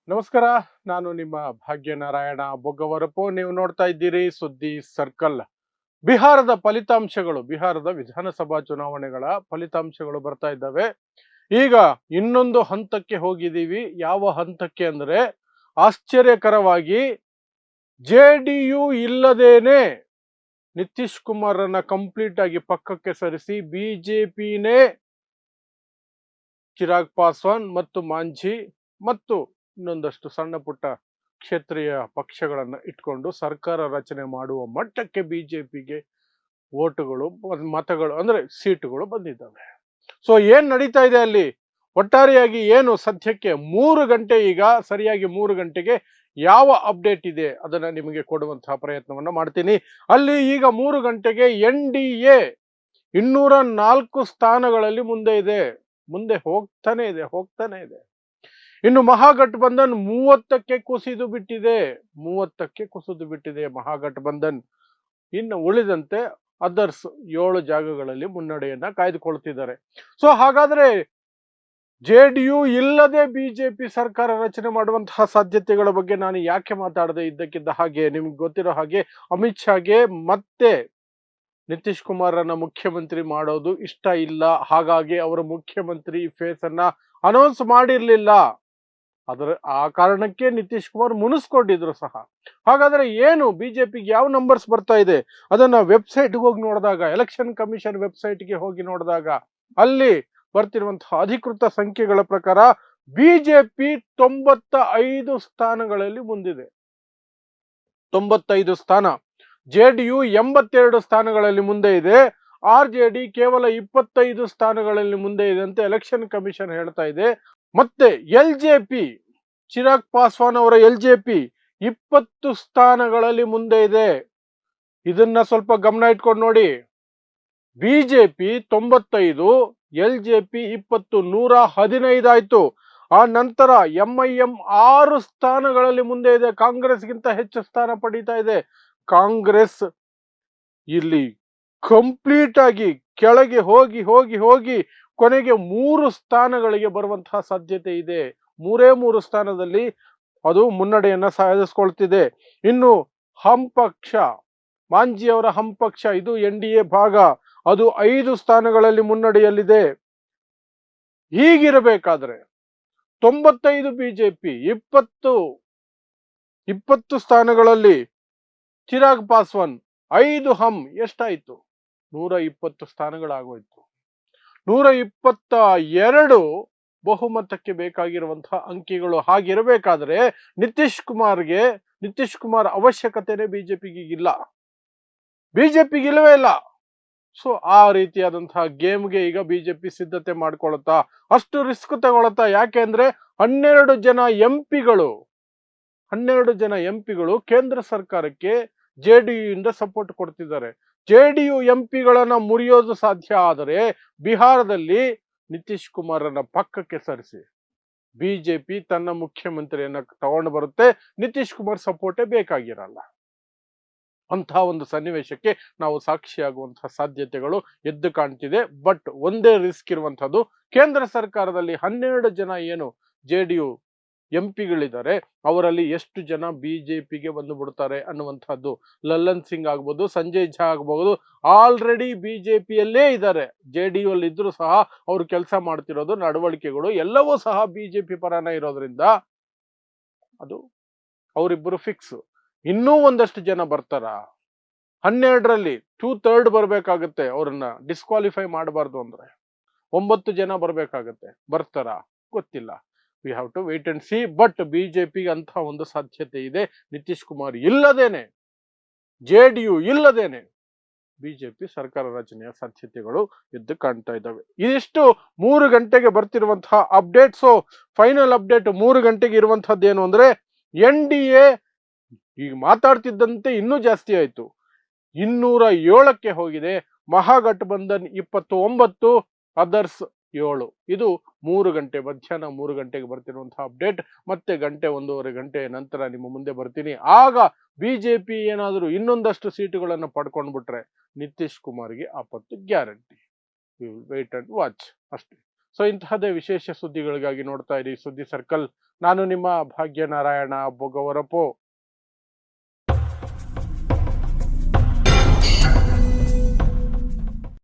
ನಮಸ್ಕಾರ. ನಾನು ನಿಮ್ಮ ಭಾಗ್ಯನಾರಾಯಣ ಬೊಗ್ಗವರಪು. ನೀವು ನೋಡ್ತಾ ಇದ್ದೀರಿ ಸುದ್ದಿ ಸರ್ಕಲ್. ಬಿಹಾರದ ವಿಧಾನಸಭಾ ಚುನಾವಣೆಗಳ ಫಲಿತಾಂಶಗಳು ಬರ್ತಾ ಇದ್ದಾವೆ. ಈಗ ಇನ್ನೊಂದು ಹಂತಕ್ಕೆ ಹೋಗಿದ್ದೀವಿ. ಯಾವ ಹಂತಕ್ಕೆ ಅಂದ್ರೆ, ಆಶ್ಚರ್ಯಕರವಾಗಿ ಜೆಡಿಯು ಇಲ್ಲದೇನೆ ನಿತೀಶ್ ಕುಮಾರನ್ನ ಕಂಪ್ಲೀಟ್ ಆಗಿ ಪಕ್ಕಕ್ಕೆ ಸರಿಸಿ ಬಿಜೆಪಿನೇ ಚಿರಾಗ್ ಪಾಸ್ವಾನ್ ಮತ್ತು ಮಾಂಝಿ ಮತ್ತು ಇನ್ನೊಂದಷ್ಟು ಸಣ್ಣ ಪುಟ್ಟ ಕ್ಷೇತ್ರೀಯ ಪಕ್ಷಗಳನ್ನ ಇಟ್ಕೊಂಡು ಸರ್ಕಾರ ರಚನೆ ಮಾಡುವ ಮಟ್ಟಕ್ಕೆ ಬಿಜೆಪಿಗೆ ಓಟುಗಳು ಮತಗಳು ಅಂದ್ರೆ ಸೀಟುಗಳು ಬಂದಿದ್ದಾವೆ. ಸೊ ಏನ್ ನಡೀತಾ ಇದೆ ಅಲ್ಲಿ, ಒಟ್ಟಾರೆಯಾಗಿ ಏನು ಸದ್ಯಕ್ಕೆ 3 ಗಂಟೆ, ಈಗ ಸರಿಯಾಗಿ 3 ಗಂಟೆಗೆ ಯಾವ ಅಪ್ಡೇಟ್ ಇದೆ ಅದನ್ನ ನಿಮಗೆ ಕೊಡುವಂತಹ ಪ್ರಯತ್ನವನ್ನ ಮಾಡ್ತೀನಿ. ಅಲ್ಲಿ ಈಗ 3 ಗಂಟೆಗೆ NDA 204 ಸ್ಥಾನಗಳಲ್ಲಿ ಮುಂದೆ ಇದೆ. ಮುಂದೆ ಹೋಗ್ತಾನೆ ಇದೆ. ಇನ್ನು ಮಹಾಗಠಬಂಧನ್ 30ಕ್ಕೆ ಕುಸಿದು ಬಿಟ್ಟಿದೆ ಮಹಾಗಠಬಂಧನ್. ಇನ್ನು ಉಳಿದಂತೆ ಅದರ್ಸ್ 7 ಜಾಗಗಳಲ್ಲಿ ಮುನ್ನಡೆಯನ್ನ ಕಾಯ್ದುಕೊಳ್ತಿದ್ದಾರೆ. ಸೊ ಹಾಗಾದ್ರೆ ಜೆಡಿಯು ಇಲ್ಲದೆ ಬಿಜೆಪಿ ಸರ್ಕಾರ ರಚನೆ ಮಾಡುವಂತಹ ಸಾಧ್ಯತೆಗಳ ಬಗ್ಗೆ ನಾನು ಯಾಕೆ ಮಾತಾಡದೆ? ಇದ್ದಕ್ಕಿದ್ದ ಹಾಗೆ ನಿಮ್ಗೆ ಗೊತ್ತಿರೋ ಹಾಗೆ ಅಮಿತ್ ಶಾಗೆ ಮತ್ತೆ ನಿತೀಶ್ ಕುಮಾರನ್ನ ಮುಖ್ಯಮಂತ್ರಿ ಮಾಡೋದು ಇಷ್ಟ ಇಲ್ಲ. ಹಾಗಾಗಿ ಅವರ ಮುಖ್ಯಮಂತ್ರಿ ಫೇಸ್ ಅನ್ನ ಅನೌನ್ಸ್ ಮಾಡಿರ್ಲಿಲ್ಲ. ಆ ಕಾರಣಕ್ಕೆ ನಿತೀಶ್ ಕುಮಾರ್ ಮುನಿಸ್ಕೊಂಡಿದ್ರು ಸಹ. ಹಾಗಾದ್ರೆ ಏನು ಬಿಜೆಪಿಗೆ ಯಾವ ನಂಬರ್ಸ್ ಬರ್ತಾ ಇದೆ ಅದನ್ನ ವೆಬ್ಸೈಟ್ಗೆ ಹೋಗಿ ನೋಡಿದಾಗ, ಎಲೆಕ್ಷನ್ ಕಮಿಷನ್ ವೆಬ್ಸೈಟ್ಗೆ ಹೋಗಿ ನೋಡಿದಾಗ ಅಲ್ಲಿ ಬರ್ತಿರುವಂತಹ ಅಧಿಕೃತ ಸಂಖ್ಯೆಗಳ ಪ್ರಕಾರ ಬಿಜೆಪಿ 95 ಸ್ಥಾನಗಳಲ್ಲಿ ಮುಂದಿದೆ. 95 ಸ್ಥಾನ. ಜೆಡಿಯು 82 ಸ್ಥಾನಗಳಲ್ಲಿ ಮುಂದೆ ಇದೆ. RJD ಕೇವಲ 25 ಸ್ಥಾನಗಳಲ್ಲಿ ಮುಂದೆ ಇದೆ ಅಂತ ಎಲೆಕ್ಷನ್ ಕಮಿಷನ್ ಹೇಳ್ತಾ ಇದೆ. ಮತ್ತೆ LJP, ಚಿರಾಗ್ ಪಾಸ್ವಾನ್ ಅವರ LJP 20 ಸ್ಥಾನಗಳಲ್ಲಿ ಮುಂದೆ ಇದೆ. ಇದನ್ನ ಸ್ವಲ್ಪ ಗಮನ ಇಟ್ಕೊಂಡು ನೋಡಿ. ಬಿಜೆಪಿ 95, LJP 20, 115 ಆಯ್ತು. ಆ ನಂತರ MIM 6 ಸ್ಥಾನಗಳಲ್ಲಿ ಮುಂದೆ ಇದೆ. ಕಾಂಗ್ರೆಸ್ಗಿಂತ ಹೆಚ್ಚು ಸ್ಥಾನ ಪಡೀತಾ ಇದೆ. ಕಾಂಗ್ರೆಸ್ ಇಲ್ಲಿ ಕಂಪ್ಲೀಟ್ ಆಗಿ ಕೆಳಗೆ ಹೋಗಿ ಕೊನೆಗೆ 3 ಸ್ಥಾನಗಳಿಗೆ ಬರುವಂತಹ ಸಾಧ್ಯತೆ ಇದೆ. 3 ಸ್ಥಾನದಲ್ಲಿ ಅದು ಮುನ್ನಡೆಯನ್ನ ಸಾಧಿಸ್ಕೊಳ್ತಿದೆ. ಇನ್ನು ಹಂಪಕ್ಷ, ಮಾಂಝಿ ಅವರ ಹಂಪಕ್ಷ, ಇದು NDA ಭಾಗ, ಅದು 5 ಸ್ಥಾನಗಳಲ್ಲಿ ಮುನ್ನಡೆಯಲ್ಲಿದೆ. ಹೀಗಿರಬೇಕಾದ್ರೆ 95 ಬಿಜೆಪಿ, 20 ಸ್ಥಾನಗಳಲ್ಲಿ ಚಿರಾಗ್ ಪಾಸ್ವಾನ್, 5 ಹಮ್, ಎಷ್ಟಾಯ್ತು? 120 ಸ್ಥಾನಗಳಾಗೋಯ್ತು. 122 ಬಹುಮತಕ್ಕೆ ಬೇಕಾಗಿರುವಂತಹ ಅಂಕಿಗಳು. ಹಾಗಿರಬೇಕಾದ್ರೆ ನಿತೀಶ್ ಕುಮಾರ್ ಅವಶ್ಯಕತೆನೇ ಬಿಜೆಪಿಗೆ ಇಲ್ಲವೇ ಇಲ್ಲ. ಸೊ ಆ ರೀತಿಯಾದಂತಹ ಗೇಮ್ಗೆ ಈಗ ಬಿಜೆಪಿ ಸಿದ್ಧತೆ ಮಾಡ್ಕೊಳತ್ತಾ, ಅಷ್ಟು ರಿಸ್ಕ್ ತಗೊಳತ್ತಾ. ಯಾಕೆ ಅಂದ್ರೆ 12 ಜನ ಎಂಪಿಗಳು ಕೇಂದ್ರ ಸರ್ಕಾರಕ್ಕೆ ಜೆಡಿಯು ಇಂದ ಸಪೋರ್ಟ್ ಕೊಡ್ತಿದ್ದಾರೆ. ಜೆಡಿಯು ಎಂಪಿಗಳನ್ನ ಮುರಿಯೋದು ಸಾಧ್ಯ ಆದರೆ ಬಿಹಾರದಲ್ಲಿ ನಿತೀಶ್ ಕುಮಾರನ್ನ ಪಕ್ಕಕ್ಕೆ ಸರಿಸಿ ಬಿಜೆಪಿ ತನ್ನ ಮುಖ್ಯಮಂತ್ರಿಯನ್ನ ತಗೊಂಡು ಬರುತ್ತೆ. ನಿತೀಶ್ ಕುಮಾರ್ ಸಪೋರ್ಟೇ ಬೇಕಾಗಿರಲ್ಲ. ಅಂತಹ ಒಂದು ಸನ್ನಿವೇಶಕ್ಕೆ ನಾವು ಸಾಕ್ಷಿಯಾಗುವಂತಹ ಸಾಧ್ಯತೆಗಳು ಎದ್ದು ಕಾಣ್ತಿದೆ. ಬಟ್ ಒಂದೇ ರಿಸ್ಕ್ ಇರುವಂತಹದ್ದು, ಕೇಂದ್ರ ಸರ್ಕಾರದಲ್ಲಿ 12 ಜನ ಏನು ಜೆಡಿಯು ಎಂಪಿಗಳಿದ್ದಾರೆ ಅವರಲ್ಲಿ ಎಷ್ಟು ಜನ ಬಿಜೆಪಿಗೆ ಬಂದು ಬಿಡ್ತಾರೆ ಅನ್ನುವಂಥದ್ದು. ಲಲ್ಲನ್ ಸಿಂಗ್ ಆಗ್ಬೋದು, ಸಂಜಯ್ ಝಾ ಆಗ್ಬಹುದು, ಆಲ್ರೆಡಿ ಬಿಜೆಪಿಯಲ್ಲೇ ಇದ್ದಾರೆ. ಜೆಡಿಯು ಅಲ್ಲಿ ಇದ್ರು ಸಹ ಅವರು ಕೆಲಸ ಮಾಡ್ತಿರೋದು, ನಡವಳಿಕೆಗಳು ಎಲ್ಲವೂ ಸಹ ಬಿಜೆಪಿ ಪರನೇ ಇರೋದ್ರಿಂದ ಅದು ಅವರಿಬ್ಬರು ಫಿಕ್ಸ್. ಇನ್ನೂ ಒಂದಷ್ಟು ಜನ ಬರ್ತಾರ. 12ರಲ್ಲಿ 2/3 ಬರ್ಬೇಕಾಗತ್ತೆ. ಅವ್ರನ್ನ ಡಿಸ್ಕ್ವಾಲಿಫೈ ಮಾಡಬಾರ್ದು ಅಂದ್ರೆ 9 ಜನ ಬರ್ಬೇಕಾಗತ್ತೆ. ಬರ್ತಾರ ಗೊತ್ತಿಲ್ಲ. We have to wait and see. But ಬಿಜೆಪಿಗೆ ಅಂತ ಒಂದು ಸಾಧ್ಯತೆ ಇದೆ. ನಿತೀಶ್ ಕುಮಾರ್ ಇಲ್ಲದೇನೆ, ಜೆಡಿಯು ಇಲ್ಲದೇನೆ ಬಿಜೆಪಿ ಸರ್ಕಾರ ರಚನೆಯ ಸಾಧ್ಯತೆಗಳು ಎದ್ದು ಕಾಣ್ತಾ ಇದ್ದಾವೆ. ಇದಿಷ್ಟು 3 ಗಂಟೆಗೆ ಬರ್ತಿರುವಂತಹ ಅಪ್ಡೇಟ್. ಸೊ ಫೈನಲ್ ಅಪ್ಡೇಟ್ 3 ಗಂಟೆಗೆ ಇರುವಂತಹದ್ದು ಏನು ಅಂದ್ರೆ, NDA ಈಗ ಮಾತಾಡ್ತಿದ್ದಂತೆ ಇನ್ನೂ ಜಾಸ್ತಿ ಆಯ್ತು, 207ಕ್ಕೆ ಹೋಗಿದೆ. ಮಹಾಗಠಬಂಧನ್ 29, ಅದರ್ಸ್ 7. ಇದು 3 ಗಂಟೆ, ಮಧ್ಯಾಹ್ನ 3 ಗಂಟೆಗೆ ಬರ್ತಿರುವಂತಹ ಅಪ್ಡೇಟ್. ಮತ್ತೆ ಗಂಟೆ, 1.5 ಗಂಟೆ ನಂತರ ನಿಮ್ಮ ಮುಂದೆ ಬರ್ತೀನಿ. ಆಗ ಬಿಜೆಪಿ ಏನಾದರೂ ಇನ್ನೊಂದಷ್ಟು ಸೀಟುಗಳನ್ನು ಪಡ್ಕೊಂಡ್ಬಿಟ್ರೆ ನಿತೀಶ್ ಕುಮಾರ್ಗೆ ಆಪತ್ತು ಗ್ಯಾರಂಟಿ. ವೇಟ್ ಅಂಡ್ ವಾಚ್ ಅಷ್ಟೇ. ಸೊ ಇಂತಹದೇ ವಿಶೇಷ ಸುದ್ದಿಗಳಿಗಾಗಿ ನೋಡ್ತಾ ಇರಿ ಸುದ್ದಿ ಸರ್ಕಲ್. ನಾನು ನಿಮ್ಮ ಭಾಗ್ಯನಾರಾಯಣ ಬೊಗವರಪು.